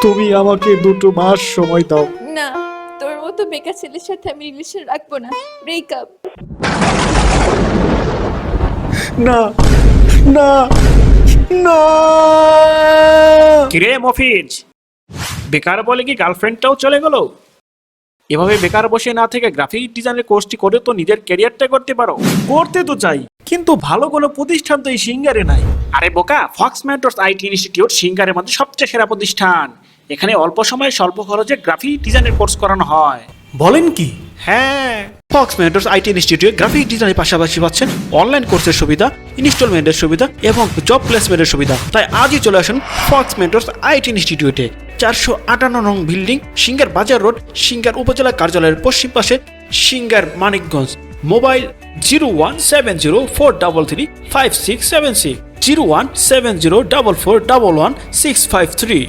তুমি আমাকে 2 মাস সময় দাও। না, তোর মতো বেকার ছেলের সাথে আমি রিলেশন রাখবো না। ব্রেকআপ। না না না। কিরে মফিজ, বেকার বলে কি গার্লফ্রেন্ডটাও চলে গেল? এভাবে বেকার বসে না থেকে গ্রাফিক ডিজাইনের কোর্সটি করে তো নিজের ক্যারিয়ারটা করতে পারো। করতে তো চাই, কিন্তু ভালো কোনো প্রতিষ্ঠান তো এই সিঙ্গারে নাই। আরে বোকা, ফক্স মেন্টরস আইটি ইনস্টিটিউট সিঙ্গারের মধ্যে সবচেয়ে সেরা প্রতিষ্ঠান। এখানে অল্প সময়ে স্বল্প খরচে গ্রাফিক ডিজাইনের কোর্স করানো হয়। বলেন কি? হ্যাঁ, Fox mentors IT institute graphic ডিজাইনের পাশাপাশি পাচ্ছেন অনলাইন কোর্সের সুবিধা, ইনস্টলমেন্টের সুবিধা এবং জব প্লেসমেন্টের সুবিধা। তাই আজই চলে আসুন ফক্স মেন্টরস আইটি ইনস্টিটিউটে, 458 নং বিল্ডিং, সিঙ্গার বাজার রোড, সিঙ্গার উপজেলা কার্যালয়ের পশ্চিম পাশে, সিঙ্গার মানিকগঞ্জ। মোবাইল 01704335676, 01704411653।